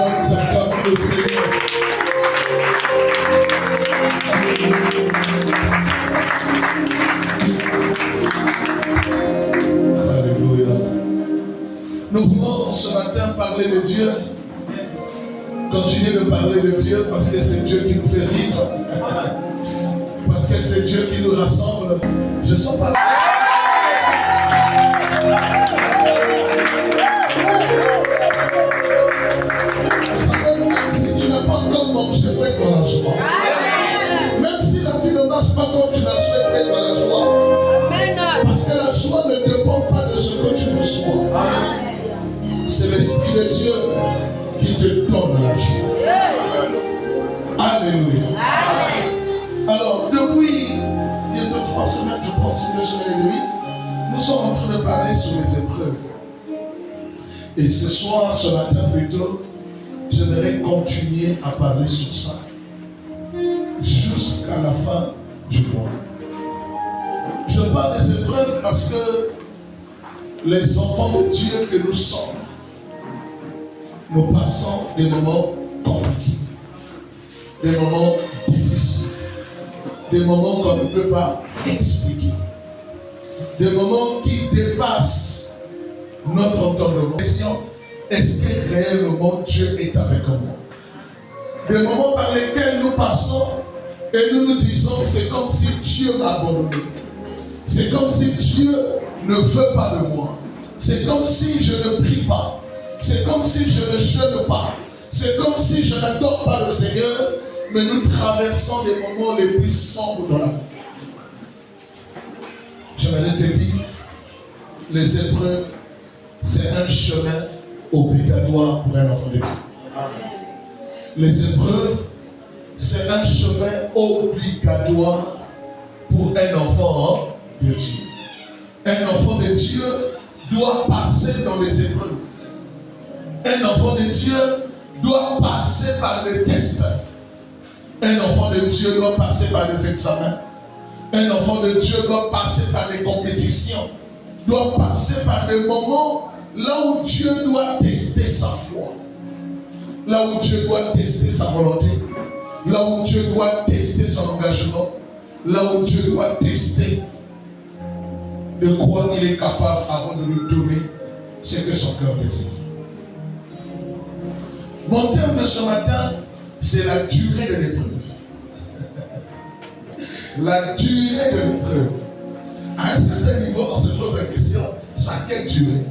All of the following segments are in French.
joie, nous acclamons le Seigneur. Alléluia. Nous voulons ce matin parler de Dieu. Continuer de parler de Dieu parce que c'est Dieu qui nous fait vivre. Parce que c'est Dieu qui nous rassemble. Je sens pas. Même si tu n'as pas encore mangé, fais dans la joie. Même si la vie ne marche pas comme tu la souhaites, fais dans la joie. Parce que la joie ne dépend pas de ce que tu reçois. C'est l'Esprit de Dieu qui te donne la joie. Alléluia. Alors, depuis bientôt 3 semaines, je pense, 2 semaines et demie, nous sommes en train de parler sur les épreuves. Et ce soir, ce matin plutôt, j'aimerais continuer à parler sur ça jusqu'à la fin du mois. Je parle des épreuves parce que les enfants de Dieu que nous sommes, nous passons des moments compliqués, des moments difficiles, des moments qu'on ne peut pas expliquer, des moments qui dépassent notre entendement. Est-ce que réellement Dieu est avec moi? Des moments par lesquels nous passons et nous nous disons c'est comme si Dieu m'a abandonné. C'est comme si Dieu ne veut pas de moi. C'est comme si je ne prie pas. C'est comme si je ne jeûne pas. C'est comme si je n'adore pas le Seigneur, mais nous traversons les moments les plus sombres dans la vie. Je vais te dire, les épreuves, c'est un chemin obligatoire pour un enfant de Dieu. Les épreuves, c'est un chemin obligatoire pour un enfant de Dieu. Un enfant de Dieu doit passer dans les épreuves. Un enfant de Dieu doit passer par les tests. Un enfant de Dieu doit passer par les examens. Un enfant de Dieu doit passer par les compétitions. Doit passer par des moments là où Dieu doit tester sa foi. Là où Dieu doit tester sa volonté. Là où Dieu doit tester son engagement. Là où Dieu doit tester de quoi il est capable avant de nous donner ce que son cœur désire. Mon thème de ce matin, c'est la durée de l'épreuve. La durée de l'épreuve. À un certain niveau, on se pose la question, ça quelle durée?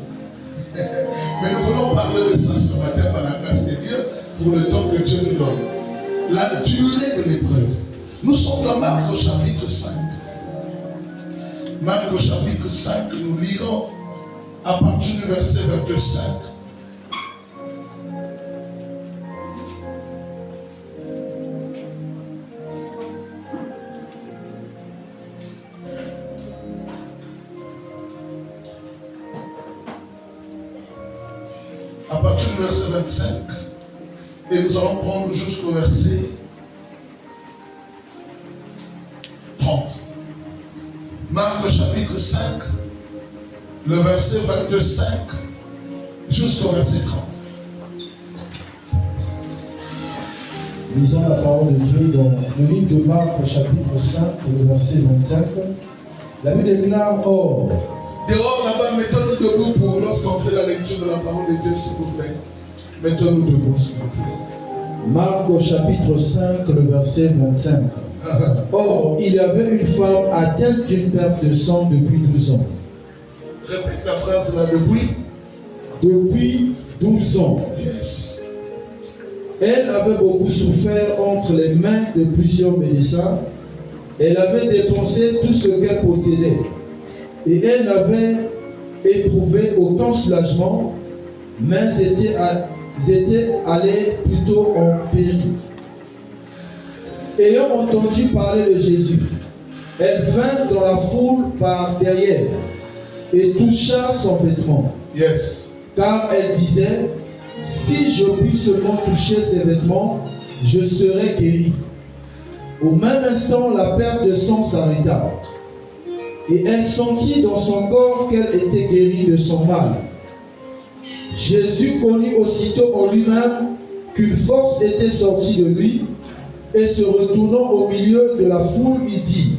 Mais nous voulons parler de ça ce matin par la grâce de Dieu pour le temps que Dieu nous donne. La durée de l'épreuve. Nous sommes dans Marc au chapitre 5. Marc au chapitre 5, nous lirons à partir du verset 25. À partir du verset 25, et nous allons prendre jusqu'au verset 30. Marc chapitre 5, le verset 25 jusqu'au verset 30. Lisons la parole de Dieu dans le livre de Marc chapitre 5, le verset 25. La Bible déclare: Or, dehors là-bas, mettons-nous debout pour lorsqu'on fait la lecture de la parole de Dieu, s'il vous plaît. Mettons-nous debout, s'il vous plaît. Marc au chapitre 5, le verset 25. Or, il y avait une femme atteinte d'une perte de sang depuis 12 ans. Répète la phrase là, depuis 12 ans. Yes. Elle avait beaucoup souffert entre les mains de plusieurs médecins. Elle avait dépensé tout ce qu'elle possédait. Et elle n'avait éprouvé aucun soulagement, mais était allée plutôt en péril. Ayant entendu parler de Jésus, elle vint dans la foule par derrière et toucha son vêtement. Yes. Car elle disait: si je puis seulement toucher ses vêtements, je serai guérie. Au même instant, la perte de sang s'arrêta. Et elle sentit dans son corps qu'elle était guérie de son mal. Jésus connut aussitôt en lui-même qu'une force était sortie de lui, et se retournant au milieu de la foule, il dit,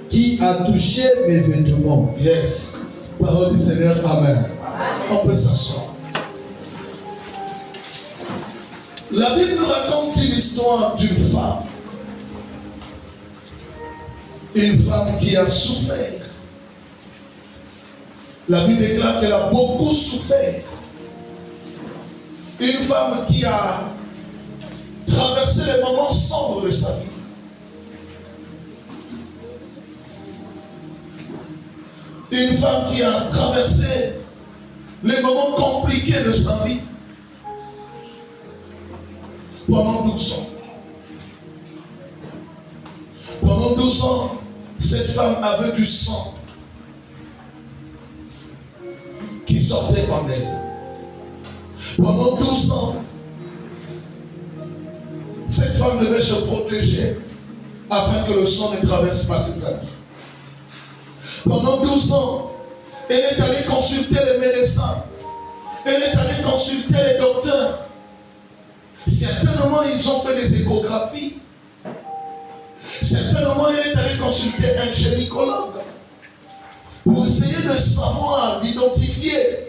qui a touché mes vêtements? Yes. Parole du Seigneur, Amen. On peut s'asseoir. La Bible nous raconte une histoire d'une femme. Une femme qui a souffert. La Bible déclare qu'elle a beaucoup souffert. Une femme qui a traversé les moments sombres de sa vie. Une femme qui a traversé les moments compliqués de sa vie pendant 12 ans. Pendant 12 ans, cette femme avait du sang qui sortait en elle. Pendant 12 ans, cette femme devait se protéger afin que le sang ne traverse pas ses habits. Pendant 12 ans, elle est allée consulter les médecins. Elle est allée consulter les docteurs. Certainement, ils ont fait des échographies. Certainement, elle est allée consulter un gynécologue pour essayer de savoir, d'identifier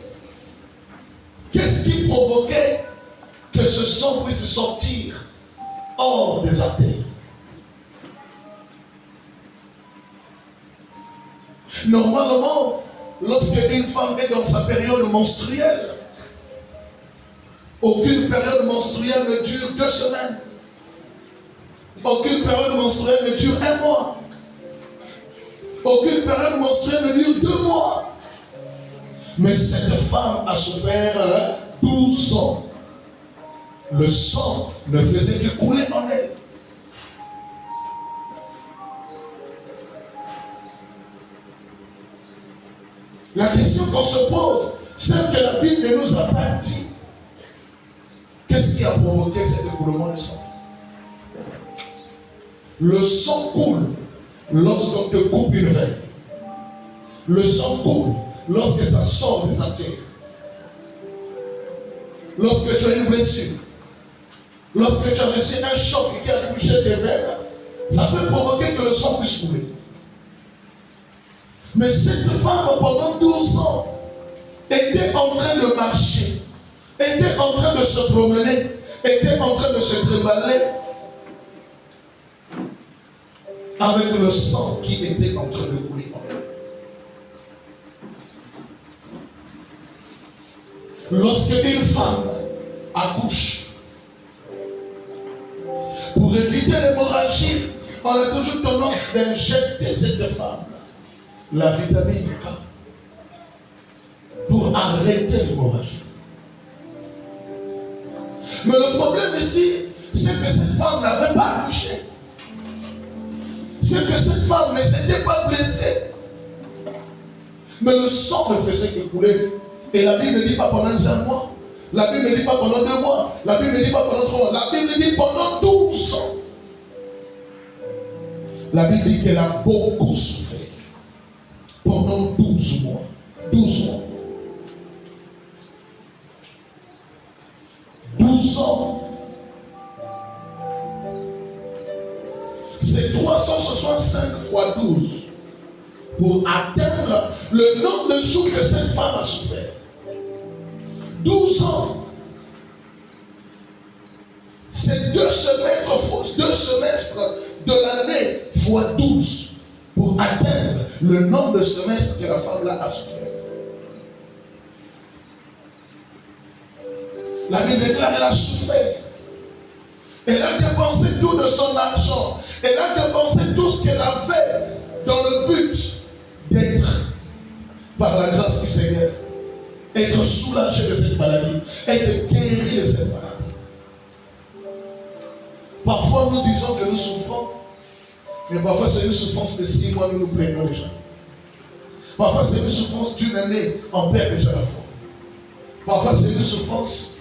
qu'est-ce qui provoquait que ce sang puisse sortir hors des artères. Normalement, lorsque une femme est dans sa période menstruelle, aucune période menstruelle ne dure 2 semaines. Aucune période menstruelle ne dure 1 mois. Aucune période menstruelle ne dure 2 mois. Mais cette femme a souffert 12 ans. Le sang ne faisait que couler en elle. La question qu'on se pose, c'est que la Bible ne nous a pas dit. Qu'est-ce qui a provoqué cet écoulement de sang? Le sang coule lorsqu'on te coupe une veine. Le sang coule lorsque ça sort des artères. Lorsque tu as une blessure. Lorsque tu as reçu un choc qui a touché tes veines, ça peut provoquer que le sang puisse couler. Mais cette femme, pendant 12 ans, était en train de marcher, était en train de se promener, était en train de se tréballer avec le sang qui était en train de couler en elle. Lorsque une femme accouche, pour éviter l'hémorragie, on a toujours tendance d'injecter cette femme la vitamine K pour arrêter l'hémorragie. Mais le problème ici, c'est que cette femme n'avait pas accouché. C'est que cette femme ne s'était pas blessée. Mais le sang ne faisait que couler. Et la Bible ne dit pas pendant 5 mois. La Bible ne dit pas pendant 2 mois. La Bible ne dit pas pendant 3 mois. La Bible dit pendant 12 ans. La Bible dit qu'elle a beaucoup souffert. Pendant 12 mois. 12 mois. 12 ans. C'est 365 fois 12 pour atteindre le nombre de jours que cette femme a souffert. 12 ans. C'est 2 semestres de l'année fois 12 pour atteindre le nombre de semestres que la femme là a souffert. La Bible déclare qu'elle a souffert. Elle a dépensé tout de son argent. Elle a dépensé tout ce qu'elle avait dans le but d'être, par la grâce du Seigneur, être soulagée de cette maladie, être guérie de cette maladie. Parfois nous disons que nous souffrons, mais parfois c'est une souffrance de 6 mois, nous nous plaignons déjà. Parfois c'est une souffrance d'une année, on perd déjà la foi. Parfois c'est une souffrance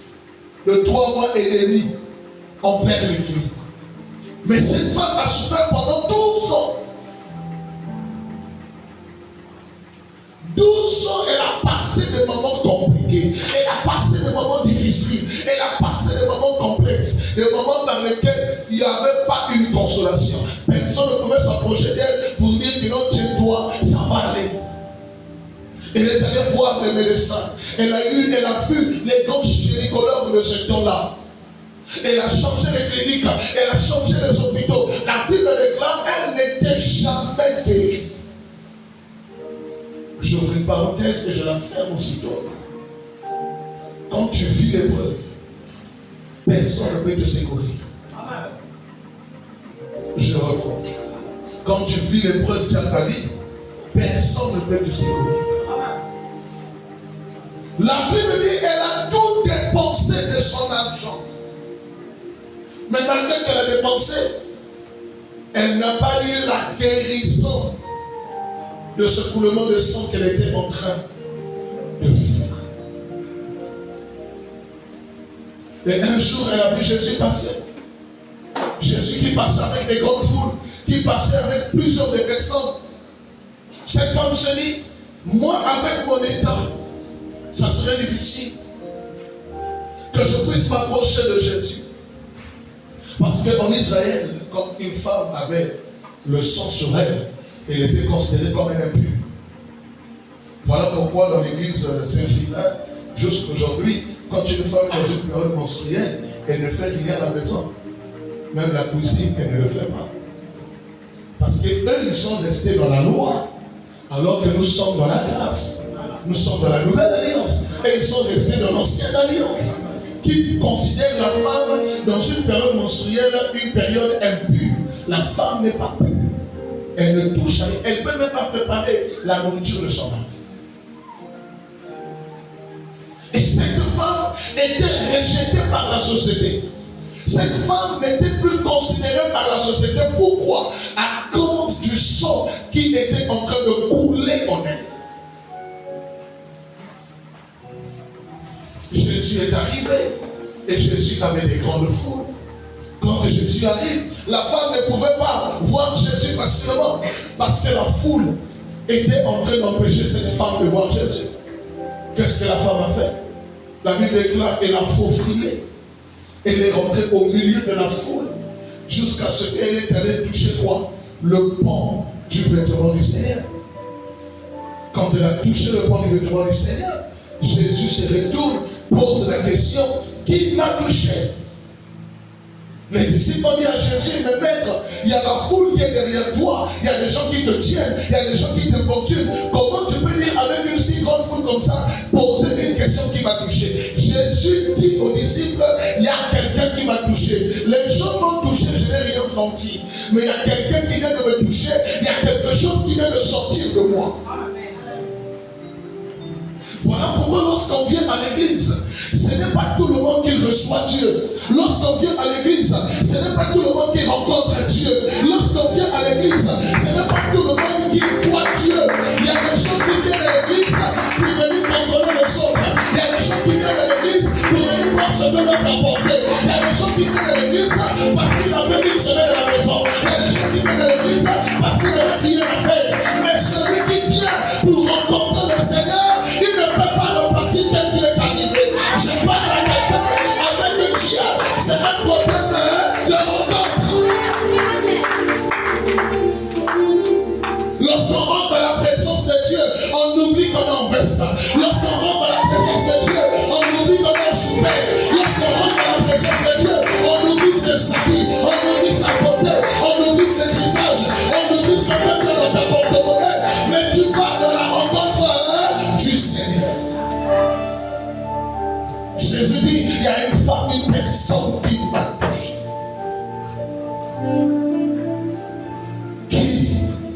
de 3 mois et demi, on perd l'équilibre. Mais cette femme a souffert pendant 12 ans. 12 ans, elle a passé des moments compliqués. Elle a passé des moments difficiles. Elle a passé des moments complexes. tristesse, des moments dans lesquels il n'y avait pas une consolation. Personne ne pouvait s'approcher d'elle pour dire que non, tiens-toi, ça va aller. Elle est allée voir les médecins. Elle a vu les grands gynécologues de ce temps-là. Elle a changé les cliniques, elle a changé les hôpitaux. La Bible déclare, elle n'était jamais guérie. J'ouvre une parenthèse et je la ferme aussitôt. Quand tu vis l'épreuve, personne ne peut te secourir. Je reprends. Quand tu vis l'épreuve qui a ta vie, personne ne peut te secourir. La Bible dit qu'elle a tout dépensé de son argent. Mais malgré qu'elle a dépensé, elle n'a pas eu la guérison de ce coulement de sang qu'elle était en train de vivre. Et un jour, elle a vu Jésus passer. Jésus qui passait avec des grandes foules, qui passait avec plusieurs des personnes. Cette femme se dit, moi avec mon état, ça serait difficile que je puisse m'approcher de Jésus. Parce qu'en Israël, quand une femme avait le sang sur elle, elle était considérée comme un impur. Voilà pourquoi dans l'église Saint-Philin, jusqu'aujourd'hui, quand une femme est dans une période menstruelle, elle ne fait rien à la maison. Même la cuisine, elle ne le fait pas. Parce qu'eux, ils sont restés dans la loi, alors que nous sommes dans la grâce. Nous sommes dans la nouvelle alliance. Et ils sont restés dans l'ancienne alliance, qui considère la femme dans une période menstruelle, une période impure. La femme n'est pas pure. Elle ne touche à rien. Elle ne peut même pas préparer la nourriture de son mari. Et cette femme était rejetée par la société. Cette femme n'était plus considérée par la société. Pourquoi? À cause du sang qui était en train de couler en elle. Jésus est arrivé et Jésus avait des grandes foules. Quand Jésus arrive, la femme ne pouvait pas voir Jésus facilement parce que la foule était en train d'empêcher cette femme de voir Jésus. Qu'est-ce que la femme a fait? La Bible déclare qu'elle a faufilé. Elle est rentrée au milieu de la foule jusqu'à ce qu'elle est allée toucher quoi? Le pan du vêtement du Seigneur. Quand elle a touché le pan du vêtement du Seigneur, Jésus se retourne, pose la question, qui m'a touché? Les disciples ont dit à Jésus, mais maître, il y a la foule qui est derrière toi, il y a des gens qui te tiennent, il y a des gens qui te continuent. Comment tu peux dire avec une si grande foule comme ça, poser une question qui m'a touché? Jésus dit aux disciples, il y a quelqu'un qui m'a touché. Les gens m'ont touché, je n'ai rien senti. Mais il y a quelqu'un qui vient de me toucher, il y a quelque chose qui vient de sortir de moi. Voilà pourquoi lorsqu'on vient à l'église, ce n'est pas tout le monde qui reçoit Dieu. Lorsqu'on vient à l'église, ce n'est pas tout le monde qui rencontre Dieu. Lorsqu'on vient à l'église, ce n'est pas tout le monde qui voit Dieu. Il y a des gens qui viennent à l'église pour venir contrôler les autres. Il y a des gens qui viennent à l'église pour venir voir ce que l'autre a porté. Il y a des gens qui viennent à l'église parce qu'il a fait une semaine à la maison. Il y a des gens qui viennent à l'église parce qu'il n'avait rien à faire. Mais celui qui vient pour rencontrer le Seigneur, il ne peut pas repartir tel qu'il est arrivé. Je parle à quelqu'un avec le Dieu. C'est un problème de rencontre. Lorsqu'on rentre à la présence de Dieu, on oublie qu'on est en veste. Lorsqu'on rentre à la présence de Dieu, on oublie qu'on est en super. Lorsqu'on rentre à la présence de Dieu, on oublie ses habits, on oublie sa beauté, on oublie ses tisages, on oublie son métier dans ta porte-monnaie. Mais tu vas dans la rencontre du Seigneur. Jésus dit, il y a une femme, une personne qui m'a touché. Qui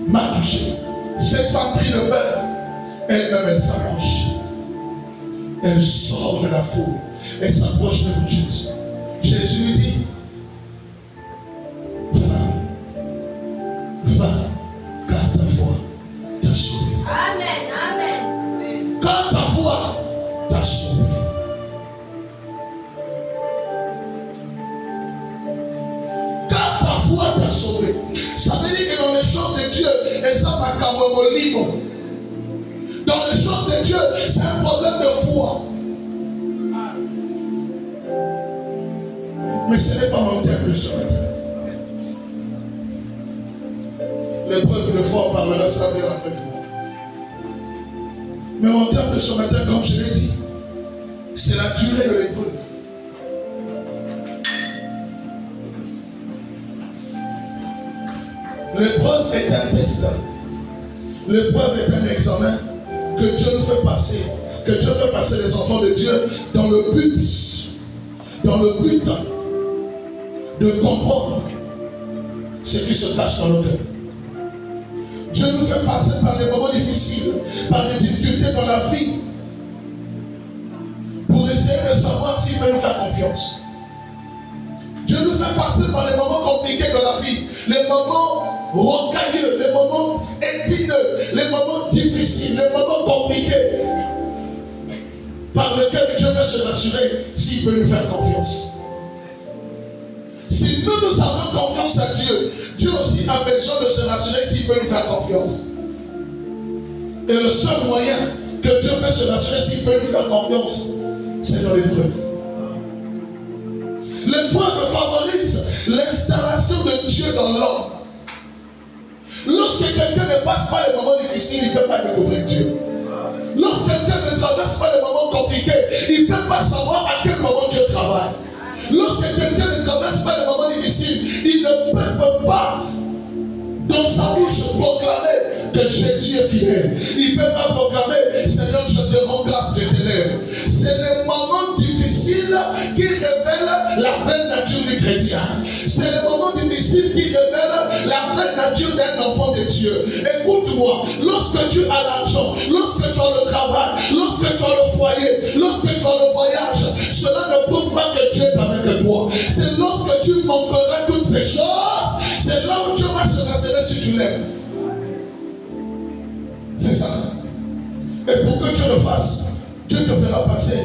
m'a touché. Cette femme prit le beurre. Elle-même, elle s'approche. Elle sort de la foule. Elle s'approche de Jésus. Jésus lui dit, va, car ta foi t'a sauvé. Amen, amen. Car ta foi t'a sauvé. T'a sauvé. Ça veut dire que dans les choses de Dieu, et ça m'a quand même libre. Dans les choses de Dieu, c'est un problème de foi. Mais ce n'est pas mon terme de ce matin. L'épreuve, le fort parlera ça vers la fin du monde. Mais mon terme de ce matin, comme je l'ai dit, c'est la durée de l'épreuve. L'épreuve est un test. L'épreuve est un examen que Dieu nous fait passer. Que Dieu fait passer les enfants de Dieu dans le but de comprendre ce qui se cache dans nos cœurs. Dieu nous fait passer par des moments difficiles, par des difficultés dans la vie, pour essayer de savoir s'il peut nous faire confiance. Dieu nous fait passer par les moments compliqués de la vie, les moments rocailleux, les moments épineux, les moments difficiles, les moments compliqués, par lesquels Dieu veut se rassurer s'il peut nous faire confiance. Si nous avons confiance à Dieu, Dieu aussi a besoin de se rassurer s'il peut nous faire confiance. Et le seul moyen que Dieu peut se rassurer s'il peut nous faire confiance, c'est dans l'épreuve. L'épreuve favorise l'installation de Dieu dans l'homme. Lorsque quelqu'un ne passe pas les moments difficiles, il ne peut pas découvrir Dieu. Lorsque quelqu'un ne traverse pas les moments compliqués, il ne peut pas savoir à quel moment Dieu travaille. Lorsque quelqu'un ne traverse pas les moments difficiles, il ne peut pas dans sa bouche proclamer que Jésus est fidèle. Il ne peut pas proclamer, Seigneur, je te rends grâce, je t'élève. C'est les moments difficiles qui révèlent la vraie nature du chrétien. C'est les moments difficiles qui révèlent la vraie nature d'un enfant de Dieu. Écoute-moi, lorsque tu as l'argent, lorsque tu as le travail, lorsque tu as le foyer, lorsque tu as le voyage, cela ne prouve pas que Dieu est avec toi. C'est lorsque tu manqueras toutes ces choses, c'est là où Dieu va se rassurer si tu l'aimes. C'est ça. Et pour que Dieu le fasse, Dieu te fera passer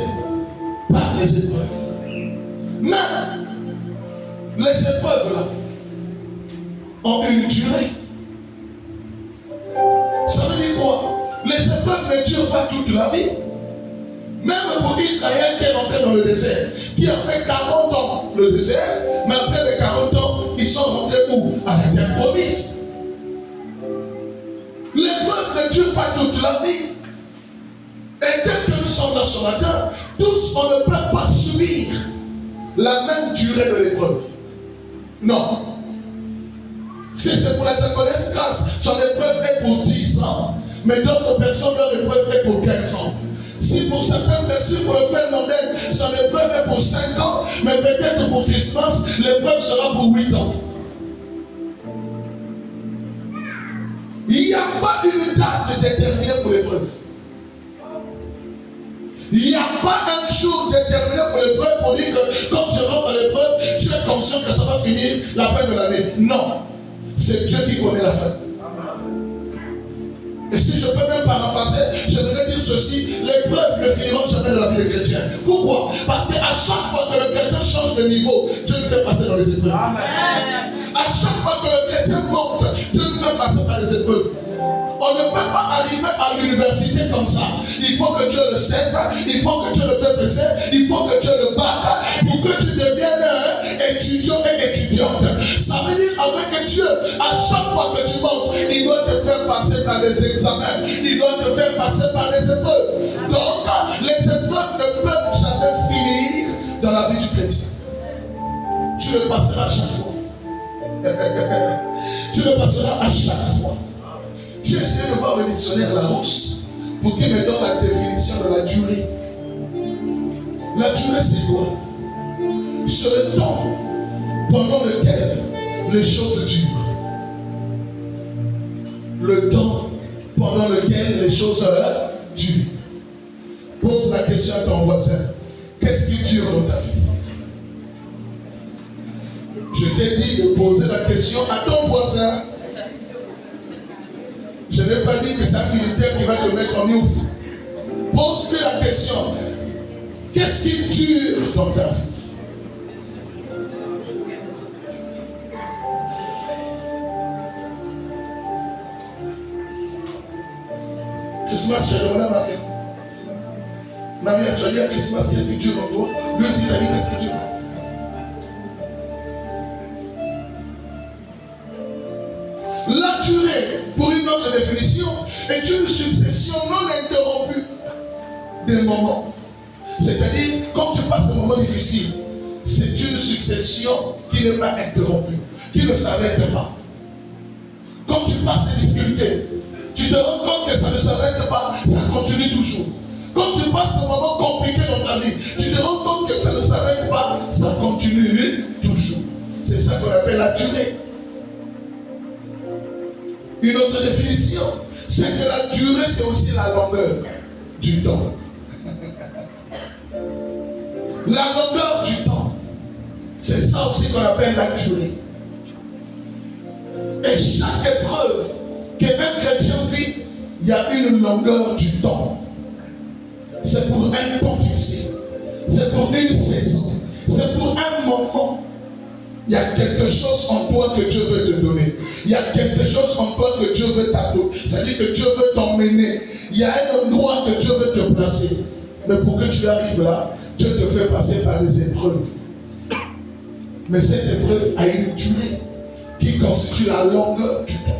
par les épreuves. Mais les épreuves là ont une durée. Ça veut dire quoi? Les épreuves ne durent pas toute la vie. Même pour Israël qui est rentré dans le désert, qui a fait 40 ans le désert, mais après les 40 ans, ils sont rentrés où? À la terre promise. L'épreuve ne dure pas toute la vie. Et tel que nous sommes là ce matin, tous on ne peut pas subir la même durée de l'épreuve. Non. Si c'est pour la connaissance grâce, son épreuve est pour 10 ans, mais d'autres personnes, leur épreuve est pour 15 ans. Si pour certaines personnes, pour le faire Nordel, son épreuve est pour 5 ans, mais peut-être pour Christmas, l'épreuve sera pour 8 ans. Il n'y a pas une date déterminée pour l'épreuve. Il n'y a pas un jour déterminé pour l'épreuve pour dire que quand tu rentres à l'épreuve, tu es conscient que ça va finir la fin de l'année. Non. C'est Dieu qui connaît la fin. Et si je peux même paraphraser, je devrais dire ceci: l'épreuve ne finira jamais de la vie des chrétiens. Pourquoi? Parce qu'à chaque fois que le chrétien change de niveau, Dieu nous fait passer dans les épreuves. Amen. À chaque fois que le chrétien monte, Dieu nous fait passer par les épreuves. On ne peut pas arriver à l'université comme ça. Il faut que Dieu le serve, il faut que Dieu le peuple serve, il faut que Dieu le batte pour que tu deviennes étudiant et étudiante. Ça veut dire avec Dieu, à chaque fois que tu montes, il doit te faire passer par des examens, il doit te faire passer par des épreuves. Donc, les épreuves ne peuvent jamais finir dans la vie du chrétien. Tu le passeras à chaque fois. Tu le passeras à chaque fois. J'ai essayé de voir le dictionnaire Larousse pour qu'il me donne la définition de la durée. La durée, c'est quoi? C'est le temps pendant lequel les choses durent. Le temps pendant lequel les choses durent. Pose la question à ton voisin. Qu'est-ce qui dure dans ta vie? Je t'ai dit de poser la question à ton voisin. Je n'ai pas dit que c'est un militaire qui va te mettre en ouf. Pose-lui la question. Qu'est-ce qui dure dans ta vie? Christmas, j'ai demandé à Marie. Marie, tu as dit à Christmas, qu'est-ce qui dure dans toi? Lui aussi, il a dit, qu'est-ce qui dure? La durée, pour une autre définition, est une succession non interrompue des moments. C'est-à-dire, quand tu passes des moments difficiles, c'est une succession qui n'est pas interrompue, qui ne s'arrête pas. Quand tu passes des difficultés, tu te rends compte que ça ne s'arrête pas, ça continue toujours. Quand tu passes des moments compliqués dans ta vie, tu te rends compte que ça ne s'arrête pas, ça continue toujours. C'est ça qu'on appelle la durée. Une autre définition, c'est que la durée, c'est aussi la longueur du temps. La longueur du temps, c'est ça aussi qu'on appelle la durée. Et chaque épreuve qu'un chrétien vit, il y a une longueur du temps. C'est pour un temps fixé. C'est pour une saison. C'est pour un moment. Il y a quelque chose en toi que Dieu veut te donner. Il y a quelque chose en toi que Dieu veut t'adopter. C'est-à-dire que Dieu veut t'emmener. Il y a un endroit que Dieu veut te placer. Mais pour que tu arrives là, Dieu te fait passer par les épreuves. Mais cette épreuve a une durée qui constitue la longueur du temps.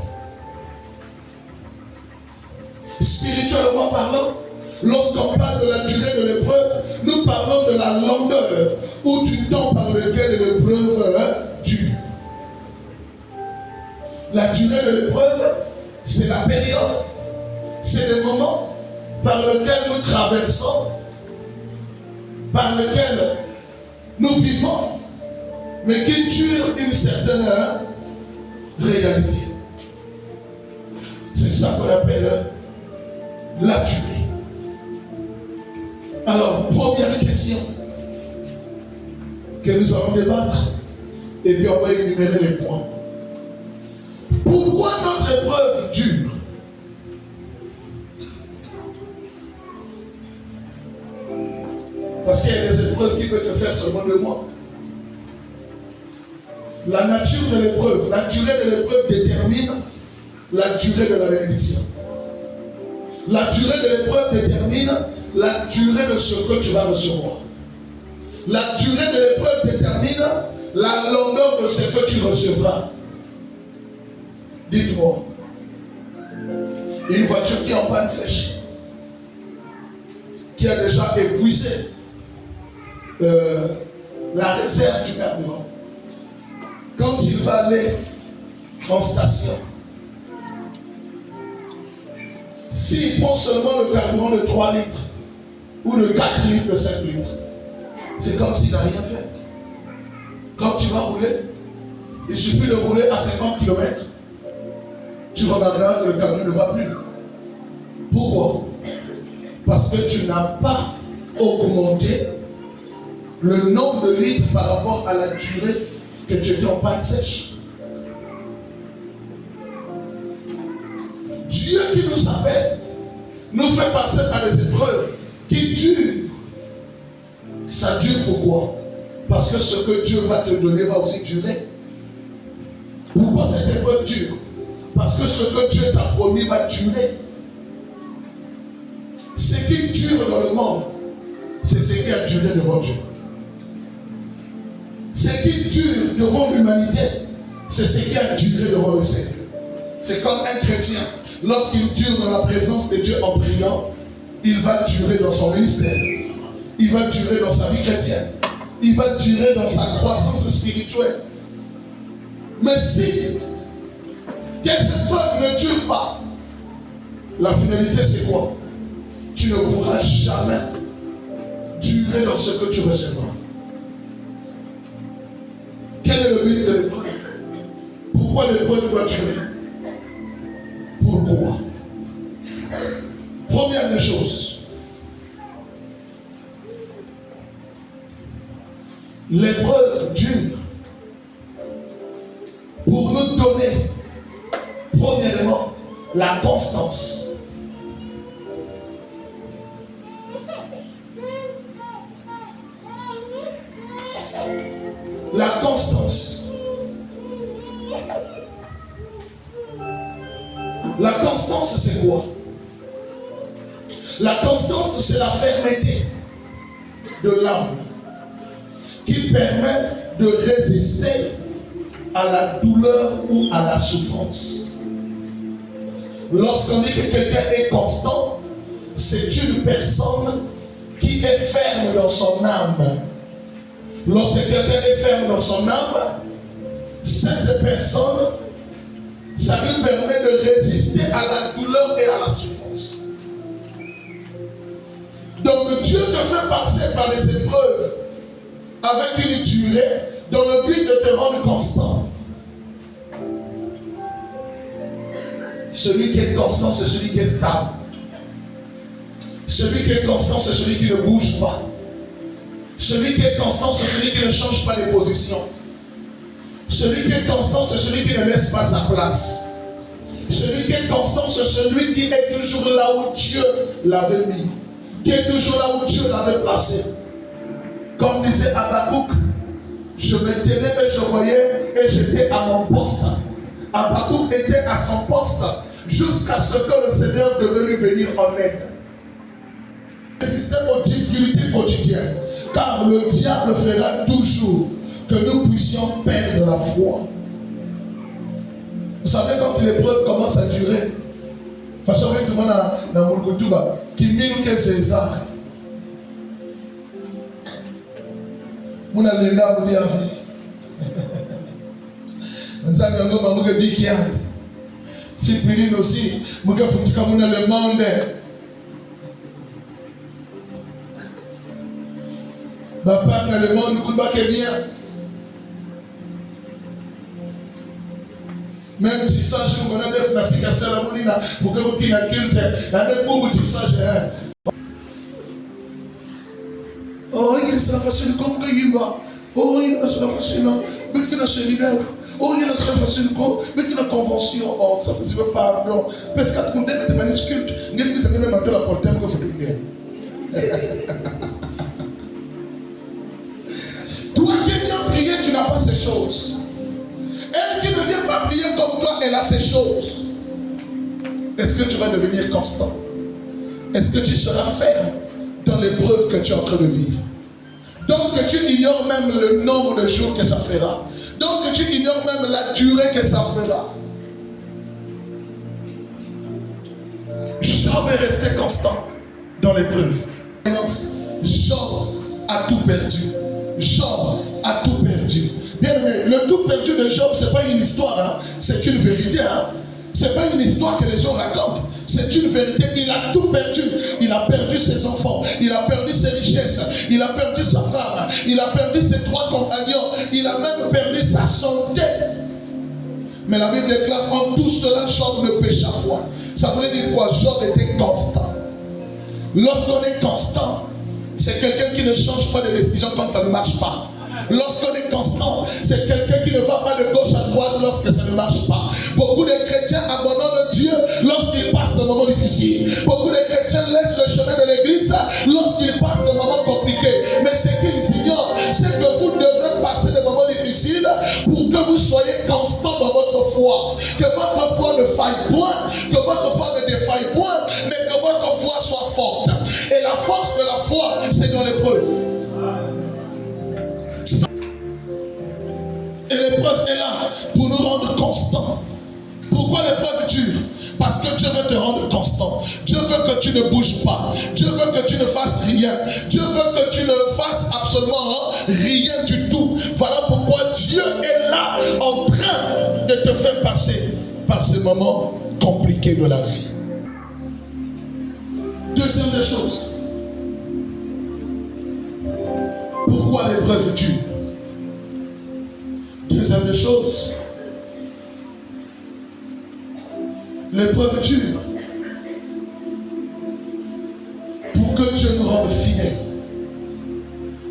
Spirituellement parlant, lorsqu'on parle de la durée de l'épreuve, nous parlons de la longueur ou du temps par lequel l'épreuve dure. La durée de l'épreuve, c'est la période, c'est le moment par lequel nous traversons, par lequel nous vivons, mais qui dure une certaine réalité. C'est ça qu'on appelle la durée. Alors, première question que nous allons débattre, et puis on va énumérer les points. Pourquoi notre épreuve dure? Parce qu'il y a des épreuves qui peuvent te faire seulement 2 mois. La nature de l'épreuve, la durée de l'épreuve détermine la durée de la bénédiction. La durée de l'épreuve détermine la durée de ce que tu vas recevoir. La durée de l'épreuve détermine la longueur de ce que tu recevras. Dites-moi, une voiture qui est en panne sèche, qui a déjà épuisé la réserve du carburant, quand il va aller en station, s'il prend seulement le carburant de 3 litres ou de 4 litres, de 5 litres, c'est comme s'il n'a rien fait. Quand tu vas rouler, il suffit de rouler à 50 km, tu remarqueras que le carburant ne va plus. Pourquoi? Parce que tu n'as pas augmenté le nombre de litres par rapport à la durée que tu étais en panne sèche. Dieu qui nous appelle nous fait passer par des épreuves qui durent. Ça dure pourquoi? Parce que ce que Dieu va te donner va aussi durer. Pourquoi cette épreuve dure? Parce que ce que Dieu t'a promis va durer. Ce qui dure dans le monde, c'est ce qui a duré devant Dieu. Ce qui dure devant l'humanité, c'est ce qui a duré devant le Seigneur. C'est comme un chrétien, lorsqu'il dure dans la présence de Dieu en priant, il va durer dans son ministère. Il va durer dans sa vie chrétienne. Il va durer dans sa croissance spirituelle. Mais si cette épreuve ne dure pas, la finalité c'est quoi? Tu ne pourras jamais durer dans ce que tu recevras. Quel est le but de l'épreuve? Pourquoi l'épreuve doit durer? Pourquoi? Première des choses, l'épreuve dure pour nous donner, premièrement, la constance. La constance. La constance, c'est quoi? La constance, c'est la fermeté de l'âme qui permet de résister à la douleur ou à la souffrance. Lorsqu'on dit que quelqu'un est constant, c'est une personne qui est ferme dans son âme. Lorsque quelqu'un est ferme dans son âme, cette personne, ça lui permet de résister à la douleur et à la souffrance. Donc Dieu te fait passer par les épreuves avec une durée dans le but de te rendre constant. Celui qui est constant, c'est celui qui est stable. Celui qui est constant, c'est celui qui ne bouge pas. Celui qui est constant, c'est celui qui ne change pas de position. Celui qui est constant, c'est celui qui ne laisse pas sa place. Celui qui est constant, c'est celui qui est toujours là où Dieu l'avait mis. Qui est toujours là où Dieu l'avait placé. Comme disait Habakkuk, je me tenais et je voyais et j'étais à mon poste. Habakkuk était à son poste jusqu'à ce que le Seigneur devait lui venir en aide. Résister aux difficultés quotidiennes, car le diable fera toujours que nous puissions perdre la foi. Vous savez, quand l'épreuve commence à durer, façon que tout le monde dans mon kutuba, qui mine que César, mon alléluia vous dit à vie. Nous avons un peu de bikia. Si Péline aussi, nous avons fait comme on a le monde. Papa, dans le monde, nous ne bien. Même si ça, je me connais des flashs qui sont là pour que vous puissiez culte, il y a des beaucoup de tissages. Oh, il est la façon comme que il va. Oh, il est la façon mais qu'il a séminaire. Oh, il est la façon mais qu'il a convention. Oh, ça fait pardon. Parce que quand on est manuscrit, vous avez même entendu la portée que vous faites bien. Toi qui viens prier, tu n'as pas ces choses. Elle qui ne vient pas prier comme toi, elle a ces choses. Est-ce que tu vas devenir constant? Est-ce que tu seras ferme dans l'épreuve que tu es en train de vivre? Donc que tu ignores même le nombre de jours que ça fera. Donc que tu ignores même la durée que ça fera. Job est resté constant dans l'épreuve. Job a tout perdu. Job a tout perdu. Bien aimé, le tout perdu de Job, ce n'est pas une histoire, hein? C'est une vérité. Hein? Ce n'est pas une histoire que les gens racontent. C'est une vérité. Il a tout perdu. Il a perdu ses enfants. Il a perdu ses richesses. Il a perdu sa femme. Il a perdu ses 3 compagnons. Il a même perdu sa santé. Mais la Bible déclare en tout cela, Job ne pécha point. Ça voulait dire quoi? Job était constant. Lorsqu'on est constant, c'est quelqu'un qui ne change pas de décision quand ça ne marche pas. Lorsqu'on est constant, c'est quelqu'un qui ne va pas de gauche à droite lorsque ça ne marche pas. Beaucoup de chrétiens abandonnent Dieu lorsqu'ils passent des moments difficiles. Beaucoup de chrétiens laissent le chemin de l'église lorsqu'ils passent des moments compliqués. Mais ce qu'ils ignorent, c'est que vous devrez passer des moments difficiles pour que vous soyez constant dans votre foi. Que votre foi ne faille point, que votre foi ne défaille point, mais que votre foi soit forte. Et la force de la foi, c'est dans l'épreuve. Et l'épreuve est là pour nous rendre constants. Pourquoi l'épreuve dure? Parce que Dieu veut te rendre constant. Dieu veut que tu ne bouges pas. Dieu veut que tu ne fasses rien. Dieu veut que tu ne fasses absolument rien du tout. Voilà pourquoi Dieu est là en train de te faire passer par ces moments compliqués de la vie. Deuxième des choses. Pourquoi l'épreuve dure? Deuxième des choses, l'épreuve dure pour que Dieu nous rende fidèles.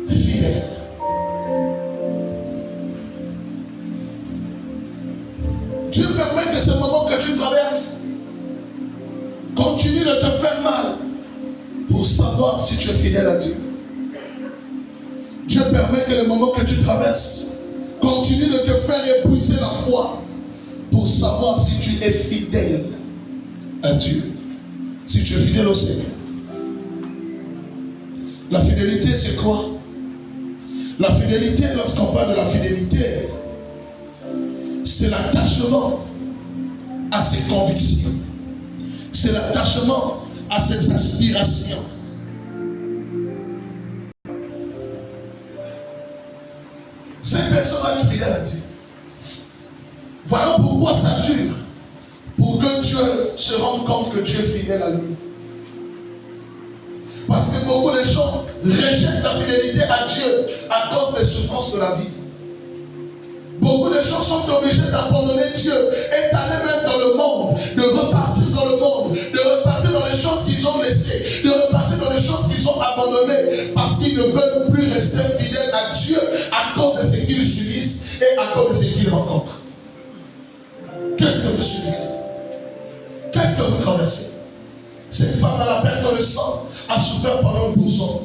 Fidèles. Dieu permet que ce moment que tu traverses continue de te faire mal pour savoir si tu es fidèle à Dieu. Dieu permet que le moment que tu traverses continue de te faire épuiser la foi pour savoir si tu es fidèle à Dieu, si tu es fidèle au Seigneur. La fidélité, c'est quoi? La fidélité, lorsqu'on parle de la fidélité, c'est l'attachement à ses convictions. c'est l'attachement à ses aspirations. Cette personne est fidèle à Dieu. Voilà pourquoi ça dure. Pour que Dieu se rende compte que Dieu est fidèle à lui. Parce que beaucoup de gens rejettent la fidélité à Dieu à cause des souffrances de la vie. Beaucoup de gens sont obligés d'abandonner Dieu et d'aller même dans le monde, de repartir dans le monde, de repartir dans les choses qu'ils ont laissées, de repartir dans les choses qu'ils ont abandonnées, parce qu'ils ne veulent plus rester fidèles à Dieu à cause de ce qu'ils subissent et à cause de ce qu'ils rencontrent. Qu'est-ce que vous subissez? Qu'est-ce que vous traversez? Cette femme à la perte de sang a souffert pendant un bousson,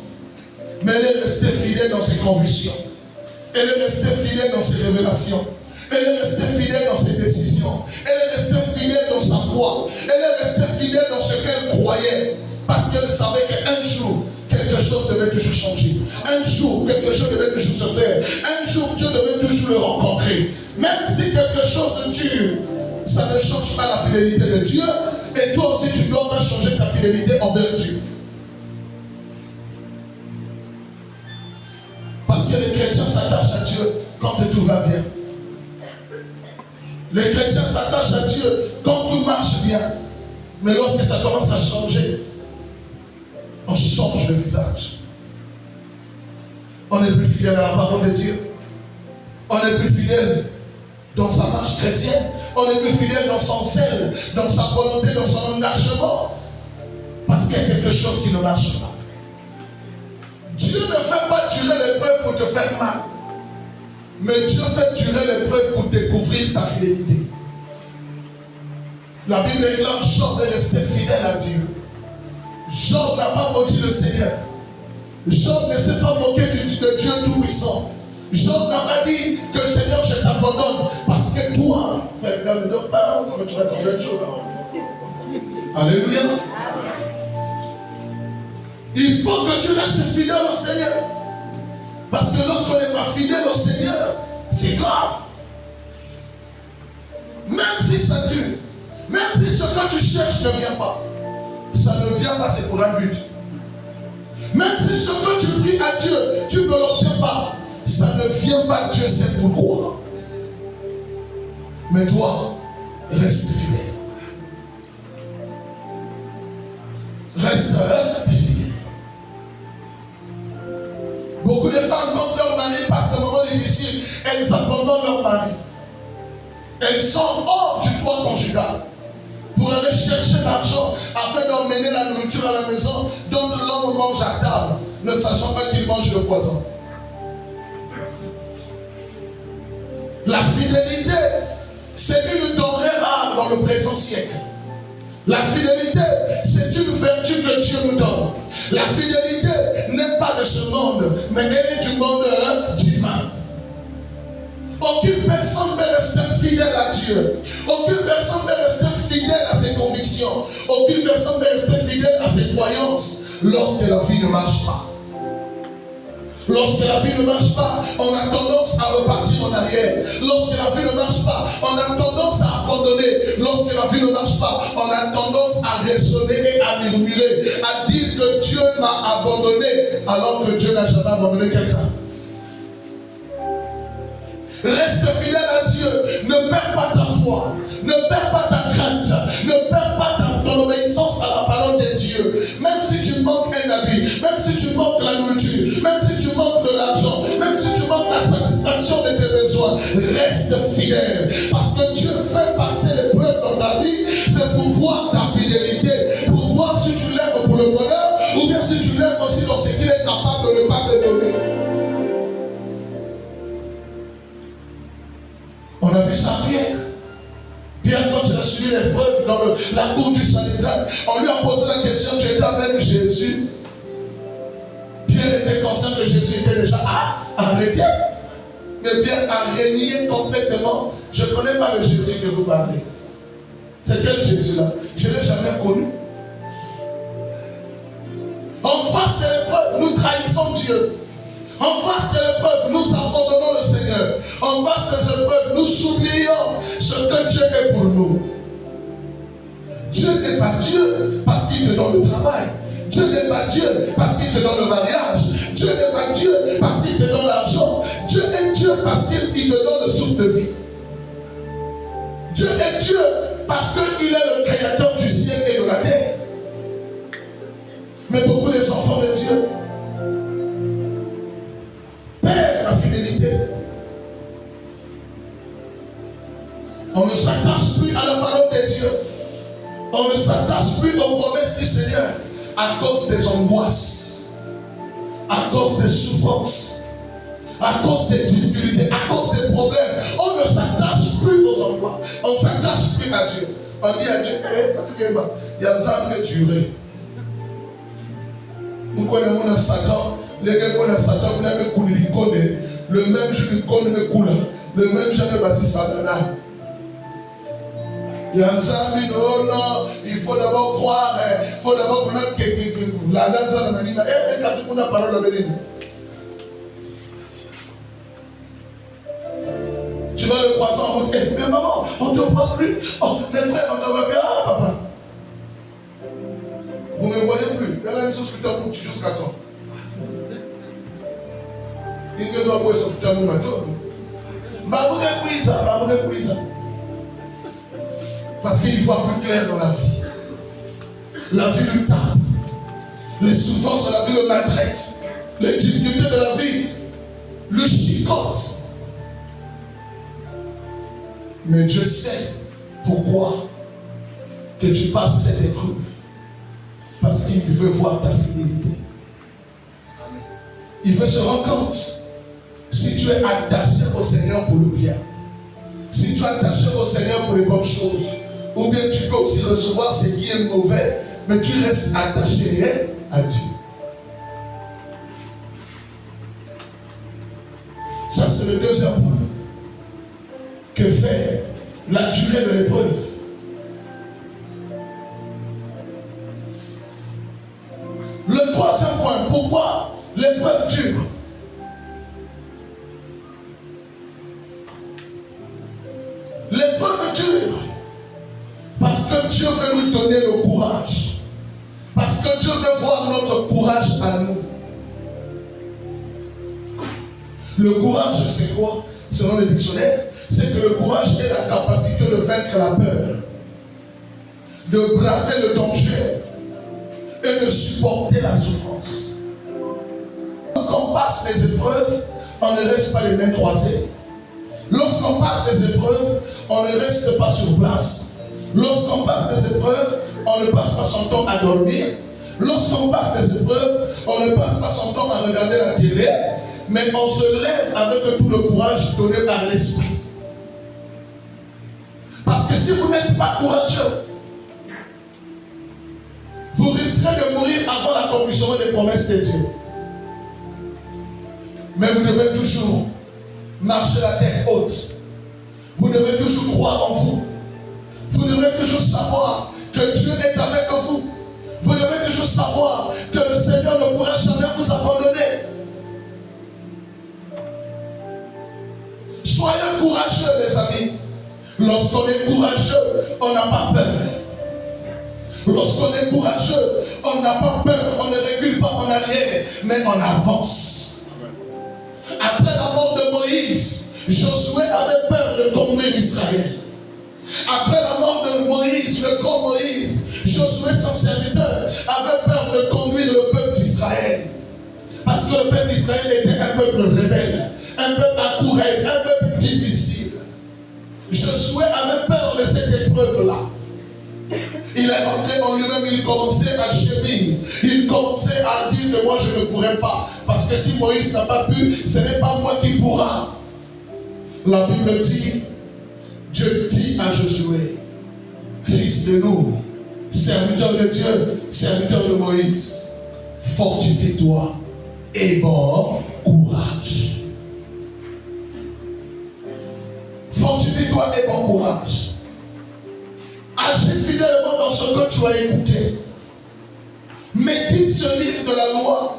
mais elle est restée fidèle dans ses convictions. Elle est restée fidèle dans ses révélations. Elle est restée fidèle dans ses décisions. Elle est restée fidèle dans sa foi. Elle est restée fidèle dans ce qu'elle croyait. Parce qu'elle savait qu'un jour, quelque chose devait toujours changer. Un jour, quelque chose devait toujours se faire. Un jour, Dieu devait toujours le rencontrer. Même si quelque chose dure, ça ne change pas la fidélité de Dieu. Et toi aussi, tu dois pas changer ta fidélité envers Dieu. Parce que les chrétiens s'attachent à Dieu quand tout va bien. Les chrétiens s'attachent à Dieu quand tout marche bien. Mais lorsque ça commence à changer, on change le visage. On n'est plus fidèle à la parole de Dieu. On n'est plus fidèle dans sa marche chrétienne. On n'est plus fidèle dans son zèle, dans sa volonté, dans son engagement. Parce qu'il y a quelque chose qui ne marche pas. Dieu ne fait pas durer l'épreuve pour te faire mal. Mais Dieu fait durer l'épreuve pour découvrir ta fidélité. La Bible déclare Job est resté fidèle à Dieu. Job n'a pas maudit le Seigneur. Job ne s'est pas moqué de Dieu Tout-Puissant. Job n'a pas dit que Seigneur, je t'abandonne. Parce que toi, frère, ne donne pas, ça va te faire combien de jours. Alléluia. Il faut que tu restes fidèle au Seigneur. Parce que lorsqu'on n'est pas fidèle au Seigneur, c'est grave. Même si ça dure, même si ce que tu cherches ne vient pas, ça ne vient pas, c'est pour un but. Même si ce que tu pries à Dieu, tu ne l'obtiens pas, ça ne vient pas, Dieu sait pourquoi. Mais toi, reste fidèle. Reste fidèle. Beaucoup de femmes, quand leur mari passe un moment difficile, elles abandonnent leur mari. Elles sont hors du toit conjugal pour aller chercher l'argent afin d'emmener la nourriture à la maison dont l'homme mange à table, ne sachant pas qu'il mange le poison. La fidélité, c'est une denrée rare dans le présent siècle. La fidélité, c'est une vertu que Dieu nous donne. La fidélité n'est pas de ce monde, mais elle est du monde divin. Aucune personne ne peut rester fidèle à Dieu. Aucune personne ne peut rester fidèle à ses convictions. Aucune personne ne peut rester fidèle à ses croyances lorsque la vie ne marche pas. Lorsque la vie ne marche pas, on a tendance à repartir en arrière. Lorsque la vie ne marche pas, on a tendance à abandonner. Lorsque la vie ne marche pas, on a tendance à raisonner et à murmurer, à dire que Dieu m'a abandonné, alors que Dieu n'a jamais abandonné quelqu'un. Reste fidèle à Dieu. Ne perds pas ta foi. Ne perds pas ta crainte. Ne perds pas ton obéissance à la parole de Dieu. Même si tu manques un habit, même si tu manques la nourriture, même si tu manques de l'argent, même si tu manques la satisfaction de tes besoins, reste fidèle. Parce que Dieu fait passer l'épreuve dans ta vie, c'est pour voir ta fidélité, pour voir si tu l'aimes pour le bonheur, ou bien si tu l'aimes aussi dans ce qu'il est capable de ne pas te donner. On a vu ça à Pierre. Pierre, quand il a suivi l'épreuve dans la cour du Sanhédrin, on lui a posé la question, tu étais avec Jésus. Pierre était conscient que Jésus était déjà arrêté. Mais Pierre a renié complètement. Je ne connais pas le Jésus que vous parlez. C'est quel Jésus là? Je ne l'ai jamais connu. En face de l'épreuve, nous trahissons Dieu. En face de l'épreuve, nous abandonnons le Seigneur. En face des épreuves, nous oublions ce que Dieu est pour nous. Dieu n'est pas Dieu parce qu'il te donne le travail. Dieu n'est pas Dieu parce qu'il te donne le mariage. Dieu n'est pas Dieu parce qu'il te donne l'argent. Dieu est Dieu parce qu'il te donne le souffle de vie. Dieu est Dieu parce qu'il est le créateur du ciel et de la terre. Mais beaucoup des enfants de Dieu perdent la fidélité. On ne s'attache plus à la parole de Dieu. On ne s'attache plus aux promesses du Seigneur à cause des angoisses, à cause des souffrances, à cause des difficultés, à cause des problèmes. On ne s'attache plus aux angoisses. On ne s'attache plus à Dieu. On dit à Dieu, il y a un temps que tu es. Nous connaissons Satan, les gars connaissent Satan, vous l'avez connu, le même je le connais, le même je le basi Satana. Il y a un ami, non, il faut d'abord croire, il faut d'abord connaître que la danse à la manina. Et quand on a parole à Bénin, tu vas le croiser en route. Mais maman, on ne te voit plus. Oh, mes frères, on te voit bien. Ah, papa. Vous ne me voyez plus. Il y a la même chose que tu as pour jusqu'à quand? Il y a doit pouvoir sortir mon matin. Parce qu'il voit plus clair dans la vie. La vie lui tape. Les souffrances de la vie le maltraitent. Les difficultés de la vie le chicotent. Mais Dieu sait pourquoi que tu passes cette épreuve. Parce qu'il veut voir ta fidélité. Il veut se rendre compte si tu es attaché au Seigneur pour le bien. Si tu es attaché au Seigneur pour les bonnes choses. Ou bien tu peux aussi recevoir ce qui est mauvais, mais tu restes attaché à Dieu. Ça, c'est le deuxième point. Que fait la durée de l'épreuve? Le troisième point, pourquoi l'épreuve dure? L'épreuve dure parce que Dieu veut nous donner le courage. Parce que Dieu veut voir notre courage à nous. Le courage, c'est quoi? Selon le dictionnaire, c'est que le courage est la capacité de vaincre la peur, de braver le danger et de supporter la souffrance. Lorsqu'on passe les épreuves, on ne reste pas les mains croisées. Lorsqu'on passe les épreuves, on ne reste pas sur place. Lorsqu'on passe les épreuves, on ne passe pas son temps à dormir. Lorsqu'on passe les épreuves, on ne passe pas son temps à regarder la télé, mais on se lève avec tout le courage donné par l'Esprit. Parce que si vous n'êtes pas courageux, vous risquerez de mourir avant l'accomplissement des promesses de Dieu. Mais vous devez toujours marcher la tête haute. Vous devez toujours croire en vous. Vous devez toujours savoir que Dieu est avec vous. Vous devez toujours savoir que le Seigneur ne pourra jamais vous abandonner. Soyez courageux, les amis. Lorsqu'on est courageux, on n'a pas peur. Lorsqu'on est courageux, on n'a pas peur, on ne recule pas en arrière, mais on avance. Après la mort de Moïse, Josué avait peur de conduire Israël. Après la mort de Moïse, le grand Moïse, Josué, son serviteur, avait peur de conduire le peuple d'Israël. Parce que le peuple d'Israël était un peuple rebelle, un peuple accourant, un peuple difficile. Josué avait peur de cette épreuve-là. Il est rentré en lui-même, il commençait à gémir. Il commençait à dire que moi je ne pourrais pas. Parce que si Moïse n'a pas pu, ce n'est pas moi qui pourra. La Bible dit, Dieu dit à Josué, fils de nous, serviteur de Dieu, serviteur de Moïse, fortifie-toi et bon courage. Fortifie-toi et bon courage. Agis fidèlement dans ce que tu as écouté. Médite ce livre de la loi.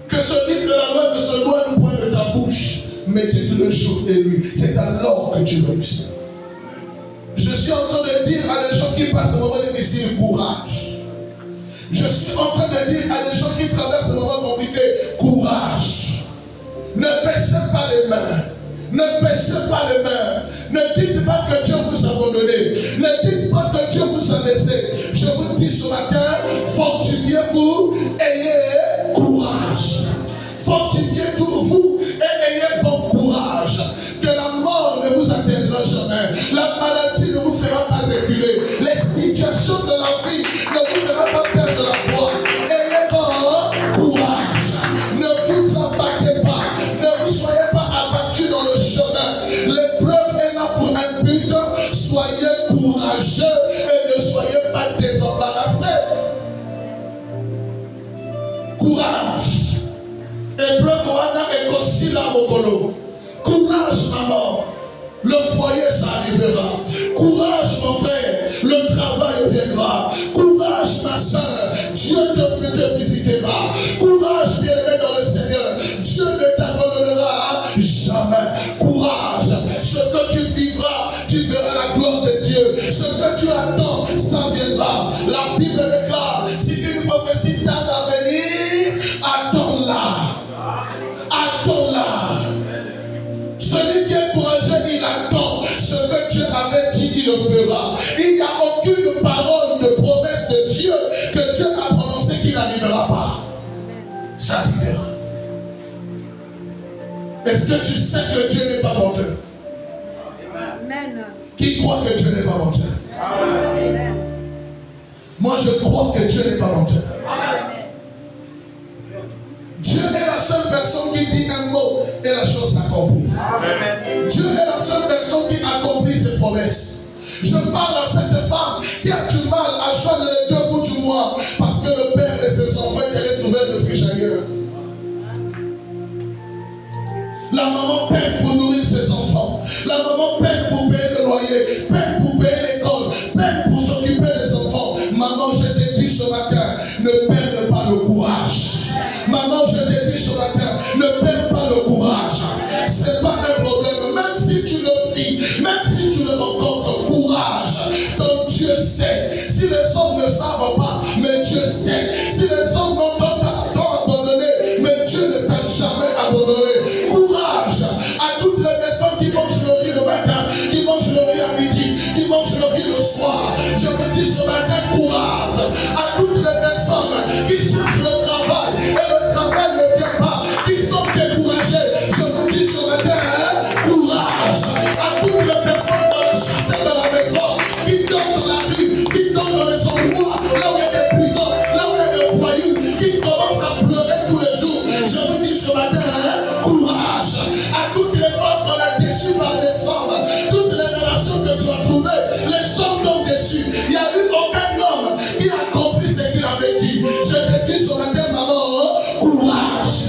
Que ce livre de la loi ne se loigne point de ta bouche. Médite le jour et nuit. C'est alors que tu réussis. Je Je suis en train de dire à des gens qui passent un moment difficile, courage. Je suis en train de dire à des gens qui traversent un moment compliqué, courage. Ne baissez pas les mains. Ne baissez pas les mains. Ne dites pas que Dieu vous a abandonné. Ne dites pas que Dieu vous a laissé. Je vous dis ce matin, fortifiez-vous, ayez courage. Fortifiez-vous et ayez bon courage. Que la mort ne vous atteindra jamais. La maladie ne vous fera pas reculer. Les situations de la vie ne vous fera pas perdre la foi. Ayez bon courage. Ne vous abattez pas. Ne vous soyez pas abattus dans le chemin. L'épreuve est là pour un but. Soyez courageux et ne soyez pas désembarrassés. Courage. Épreuve wana ekosila mokolo. Courage, maman. Le foyer, ça arrivera. Courage, mon frère. Le travail viendra. Courage, ma soeur. Dieu te visitera. Courage, bien-aimé dans le Seigneur. Dieu ne t'abandonnera jamais. Courage. Ce que tu vivras, tu verras la gloire de Dieu. Ce que tu attends, ça viendra. La Bible déclare, si une prophétie tarde à venir, attends-la. Attends-la. Celui qui est courageux, il attend. Ce que Dieu avait dit, il le fera. Il n'y a aucune parole de promesse de Dieu que Dieu a prononcé qu'il n'arrivera pas. Ça arrivera. Est-ce que tu sais que Dieu n'est pas menteur? Amen. Qui croit que Dieu n'est pas menteur? Amen. Moi, je crois que Dieu n'est pas menteur. Amen. Dieu est la seule personne qui dit un mot et la chose s'accomplit. Dieu est la seule personne qui accomplit ses promesses. Je parle à cette femme qui a du mal à joindre les deux bouts du mois parce que le père de ses enfants est trouvé refuge ailleurs. La maman peine pour nourrir ses enfants. La maman peine pour payer le loyer, peine pour payer l'école, peine pour s'occuper des enfants. Maman, je te dis ce matin, ne perds pas le courage. Maman, je te dis ce matin, ne perds pas le courage. C'est pas un problème, même si tu le vis, même si tu le rencontres, courage. Donc Dieu sait. Si les hommes ne savent pas, mais Dieu sait. Si les hommes t'ont abandonné, mais Dieu ne t'a jamais abandonné. Courage à toutes les personnes qui mangent le riz le matin, qui mangent le riz à midi, qui mangent le riz le soir. Je te dis ce matin, courage à toutes les personnes qui cherchent le travail et le travail ne vient pas, qui sont découragés. Je vous dis ce matin, courage à toutes les personnes dans le chassé de la maison, qui dorment dans la rue, qui dorment dans les endroits, là où il y a des brigands, là où il y a des voyous, qui commencent à pleurer tous les jours. Je vous dis ce matin, courage à toutes les femmes qu'on a déçues par les hommes, toutes les relations que tu as trouvées, les hommes t'ont déçu. Il n'y a eu aucun homme qui a accompli ce qu'il avait dit. Je te dis ce matin, maman, courage.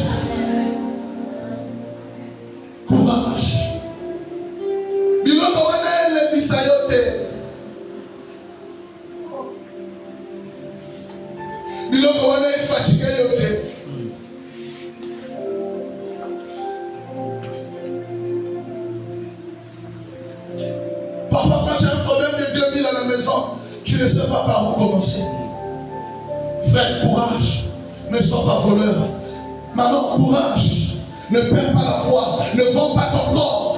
Courage. Biloko wana le bisayote. Biloko wana fatigué yote. Parfois, quand tu as un problème de 2000 à la maison, tu ne sais pas par où commencer. Frère, courage. Ne sois pas voleur. Maman, courage. Ne perds pas la foi. Ne vends pas ton corps.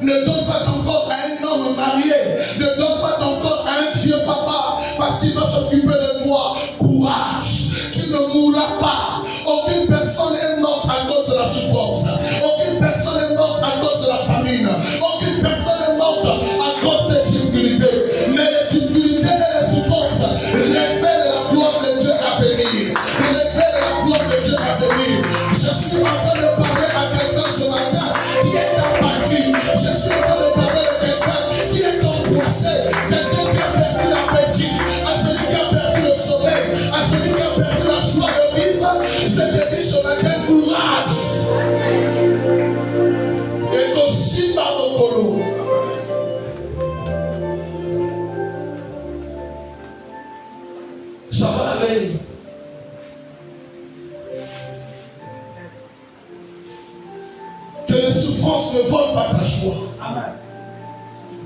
Ne donne pas ton corps à un homme marié. Ne donne pas ton corps à un vieux papa parce qu'il va s'occuper de toi. Courage. Tu ne mourras pas. Aucune personne est morte à cause de la souffrance. Aucune personne est morte à cause de la famine. Aucune personne est morte à cause des difficultés. Mais les difficultés et les souffrances révèlent la gloire de Dieu à venir. Révèlent la gloire de Dieu à venir. Je suis en train de parler à quelqu'un ce matin qui est abattu. Je suis en train de parler de quelqu'un qui est angoissé. Quelqu'un qui a perdu l'appétit. À celui qui a perdu le sommeil. À celui qui a perdu la joie de vivre. Je te dis ce matin, courage. Et aussi par mon colo. Ça va aller. Que les souffrances ne volent pas ta joie.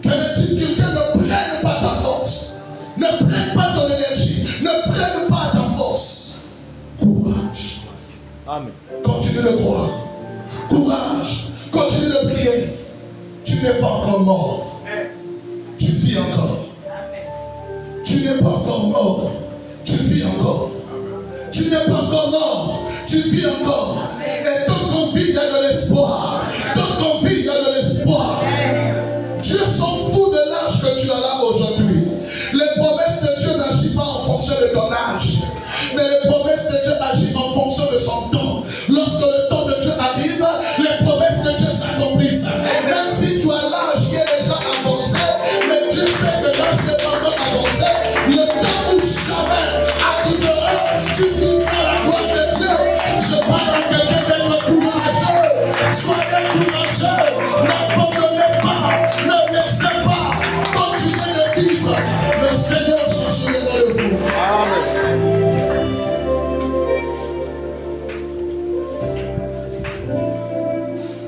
Que les difficultés ne prennent pas ta force, ne prennent pas ton énergie, ne prennent pas ta force. Courage. Amen. Continue de croire. Courage. Continue de prier. Tu n'es pas encore mort. Tu vis encore. Tu n'es pas encore mort. Tu vis encore. Tu n'es pas encore mort. Tu vis encore. Et tant qu'on vit, il y a de l'espoir. Tant qu'on vit, il y a de l'espoir. Dieu s'en fout de l'âge que tu as là aujourd'hui. Les promesses de Dieu n'agissent pas en fonction de ton âge. Mais les promesses de Dieu agissent en fonction de son temps. Lorsque le temps de Dieu arrive, les promesses de Dieu s'accomplissent. Même si tu as l'âge qui est déjà avancé, mais Dieu sait que l'âge n'est pas encore avancé. Le temps où jamais arrivera, tu vivras la gloire de Dieu. Je parle à quelqu'un d'être courageux. Soyez courageux. N'abandonnez pas. Ne laissez pas. Continuez de vivre. Le Seigneur se souviendra de vous. Amen.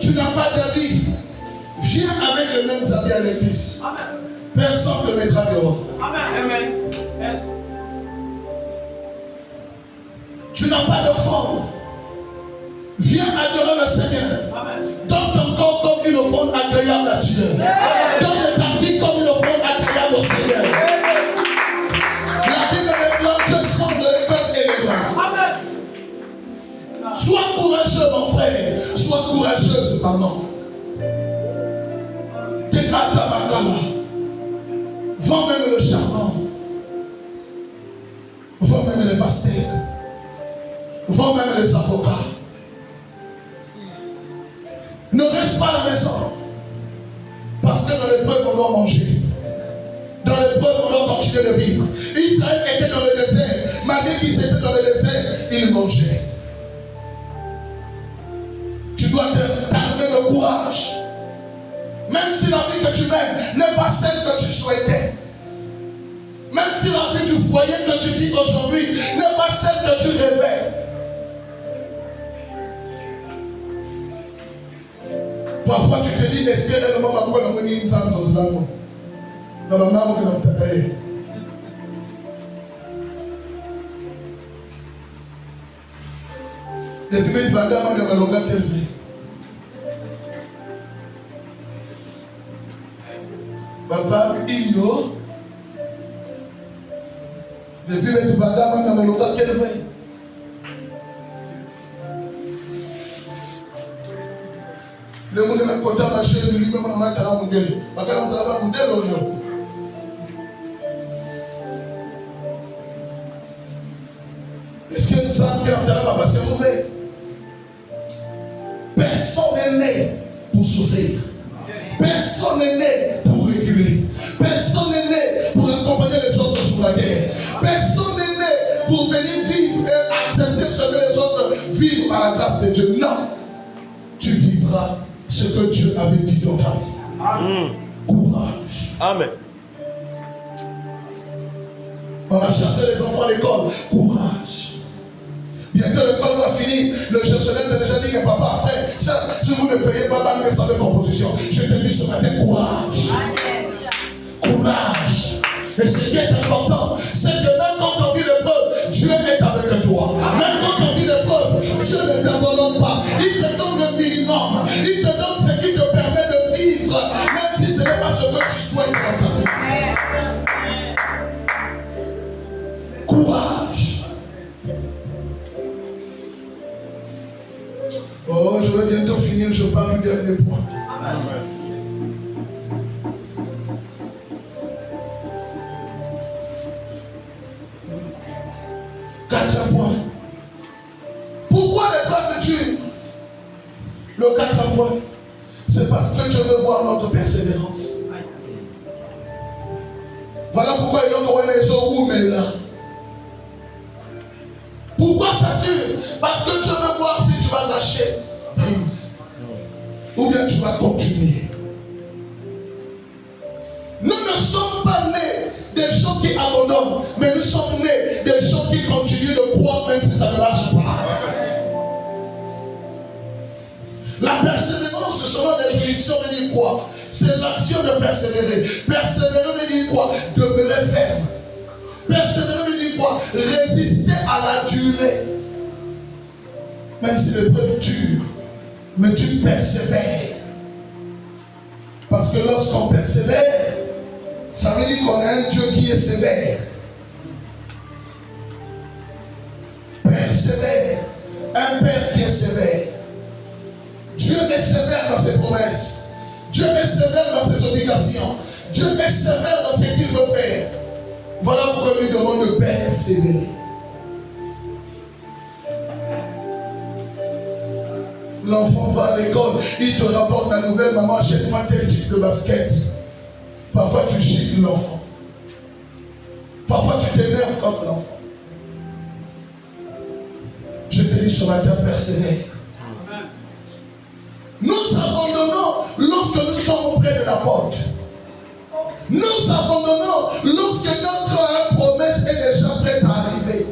Tu n'as pas d'habits. Viens avec les mêmes habits à l'église. Personne ne te mettra dehors. Amen. Yes. Tu n'as pas de forme. Viens adorer le Seigneur. Donne ton corps comme une offrande agréable à Dieu. Donne ta vie comme une offrande agréable au Seigneur. La Bible déclare que semble le cœur élégant. Sois courageux, mon frère. Sois courageuse, maman. Tekata Bakala. Vends même le charbon. Vends même les pastèques. Vends même les avocats. Ne reste pas à la maison. Parce que dans l'épreuve, on doit manger. Dans l'épreuve, on doit continuer de vivre. Israël était dans le désert. Malgré qu'ils étaient dans le désert, ils mangeaient. Tu dois t'armer de courage. Même si la vie que tu mènes n'est pas celle que tu souhaitais. Même si la vie du foyer que tu vis aujourd'hui n'est pas celle que tu rêvais. Parfois tu te dis, est-ce qu'il y a un moment où on a mis une femme sur ce lac? Dans la main, on a payé. Depuis que tu vas dans la longueur qu'elle fait. Papa, Iyo. Depuis que tu vas dans la longueur qu'elle fait. Le monde est côté à la chaîne de lui-même, on a un modèle. On a un modèle aujourd'hui. Est-ce que nous avons bien entendu ma passion mauvais? Personne n'est né pour souffrir. Personne n'est né pour reculer. Personne n'est né pour accompagner les autres sur la terre. Personne n'est né pour venir vivre et accepter ce que les autres vivent par la grâce de Dieu. Non. Tu vivras ce que Dieu avait dit dans ta vie. Courage. Amen. On a chassé les enfants à l'école. Courage. Bientôt l'école va finir. Le gestionnaire t'a déjà dit que papa, frère, ça, si vous ne payez pas dans les salles de composition, je te dis ce matin, courage. Courage. Et ce qui est important, c'est que même quand on vit l'épreuve, Dieu est avec toi. Même quand on vit l'épreuve, Dieu ne t'abandonne pas. Il te donne le minimum. Il te donne ce qui te permet de vivre, même si ce n'est pas ce que tu souhaites dans ta vie. Courage. Oh, je vais bientôt finir, je parle du dernier point. Amen. Quatrième point. Pourquoi l'épreuve est dure? Le quatrième point, c'est parce que Dieu veut voir notre persévérance. Voilà pourquoi il y a les eaux là. Pourquoi ça dure? Parce que Dieu veut voir si tu vas lâcher prise ou bien tu vas continuer. Nous ne sommes pas nés des gens qui abandonnent, mais nous sommes nés des gens qui continuent de croire même si ça ne marche pas. La persévérance, ce sont recevoir des bénédictions veut dire quoi? C'est l'action de persévérer. Persévérer veut dire quoi? Demeurer ferme. Persévérer veut dire quoi? Résister à la durée. Même si l'épreuve dure, mais tu persévères. Parce que lorsqu'on persévère, ça veut dire qu'on a un Dieu qui est sévère. Persévère. Un Père qui est sévère. Dieu est sévère dans ses promesses. Dieu est sévère dans ses obligations. Dieu est sévère dans ce qu'il veut faire. Voilà pourquoi il lui demande de persévérer. L'enfant va à l'école, il te rapporte la nouvelle, maman, achète-moi tel type de basket. Parfois tu gifles l'enfant. Parfois tu t'énerves contre l'enfant. Je te dis ce matin, persévère. Nous abandonnons lorsque nous sommes près de la porte. Nous abandonnons lorsque notre promesse est déjà prête à arriver.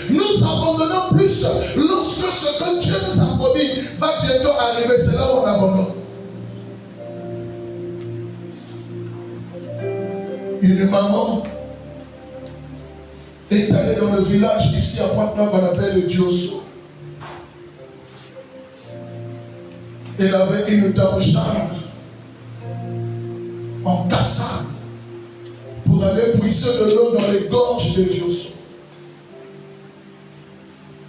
Nous abandonnons plus lorsque ce que Dieu nous a promis va bientôt arriver. C'est là où on abandonne. Une maman est allée dans le village ici à Pointe-Noire qu'on appelle le Diosso. Elle avait une dame Jeanne en Kassam pour aller puiser de l'eau dans les gorges de Diosso.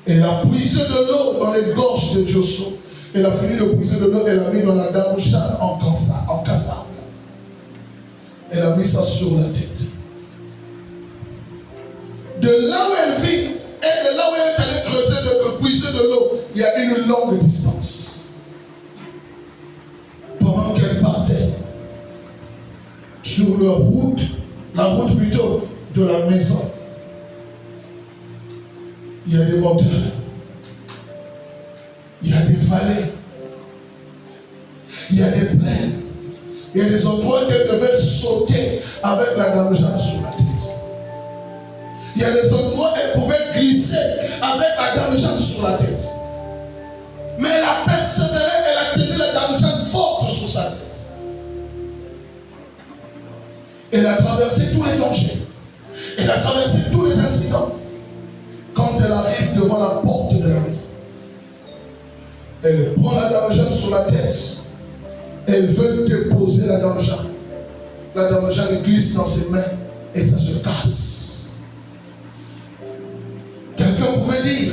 Elle a puisé de l'eau dans les gorges de Diosso. Elle a fini de puiser de l'eau, elle a mis dans la dame Jeanne en Kassam. Elle a mis ça sur la tête. De là où elle vit et de là où elle est allée creuser de puiser de l'eau, il y a une longue distance. Pendant qu'elle partait sur la route plutôt de la maison, il y a des montagnes, il y a des vallées, il y a des plaines, il y a des endroits qu'elle devait sauter avec la dame Jeanne sur la tête. Il y a des endroits où elle pouvait glisser avec la dame Jeanne sur la tête. Mais elle a persévéré, elle a tenu la dame Jeanne forte sur sa tête. Elle a traversé tous les dangers. Elle a traversé tous les incidents. Quand elle arrive devant la porte de la maison, elle prend la dame Jeanne sur la tête. Elle veut déposer la dame Jeanne. La dame Jeanne glisse dans ses mains et ça se casse. Quelqu'un pouvait dire,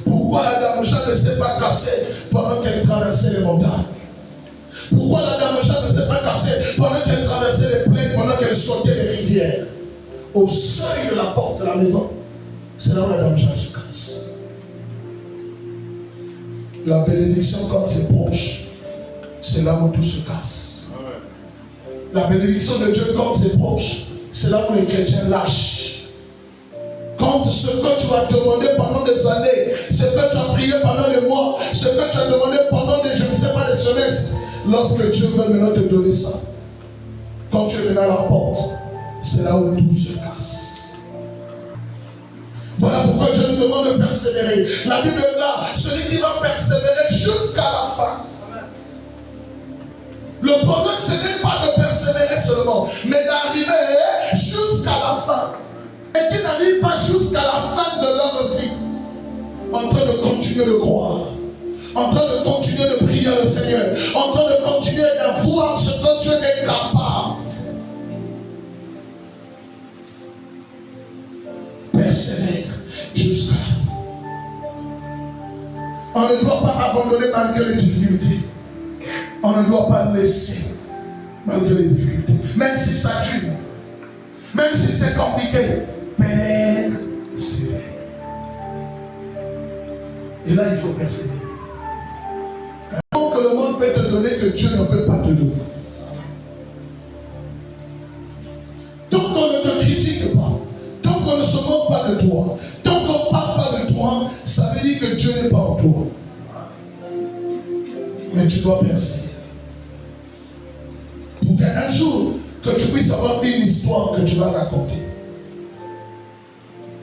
pourquoi la dame Jeanne ne s'est pas cassée pendant qu'elle traversait les montagnes? Pourquoi la dame Jeanne ne s'est pas cassée pendant qu'elle traversait les plaines, pendant qu'elle sautait les rivières? Au seuil de la porte de la maison, c'est là où la dame Jeanne se casse. La bénédiction, quand c'est proche, c'est là où tout se casse. La bénédiction de Dieu, quand c'est proche, c'est là où les chrétiens lâchent. Quand ce que tu as demandé pendant des années, ce que tu as prié pendant des mois, ce que tu as demandé pendant des, je ne sais pas, des semestres, lorsque Dieu veut maintenant te donner ça, quand tu es à la porte, c'est là où tout se casse. Voilà pourquoi Dieu nous demande de persévérer. La Bible est là, celui qui va persévérer jusqu'à la fin. Le bonheur, ce n'est pas de persévérer seulement, mais d'arriver jusqu'à la fin. Et qui n'arrivent pas jusqu'à la fin de leur vie, en train de continuer de croire, en train de continuer de prier le Seigneur, en train de continuer de voir ce que Dieu est capable. Persévère jusqu'à la fin. On ne doit pas abandonner malgré les difficultés. On ne doit pas laisser malgré les difficultés. Même si ça tue, même si c'est compliqué, persévérer. Et là, il faut persévérer. Tant que le monde peut te donner que Dieu ne peut pas te donner. Tant qu'on ne te critique pas, tant qu'on ne se moque pas de toi, tant qu'on ne parle pas de toi, ça veut dire que Dieu n'est pas en toi. Mais tu dois persévérer. Pour qu'un jour, que tu puisses avoir une histoire que tu vas raconter.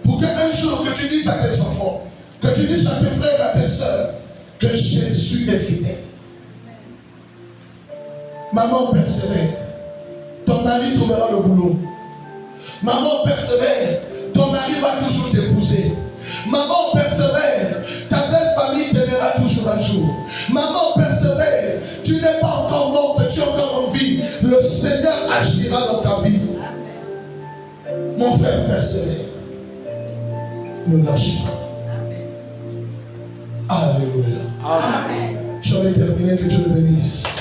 Pour qu'un jour, que tu dises à tes enfants, que tu dises à tes frères et à tes soeurs, que Jésus est fidèle. Maman, persévère. Ton mari trouvera le boulot. Maman, persévère. Ton mari va toujours t'épouser. Maman, persévère. Ta belle famille t'aimera toujours un jour. Maman, persévère. Tu n'es pas encore morte, tu es encore en vie. Le Seigneur agira dans ta vie. Mon frère, persévère. Ne lâche pas. Alléluia. Amen. J'aurais terminé, que Dieu le bénisse.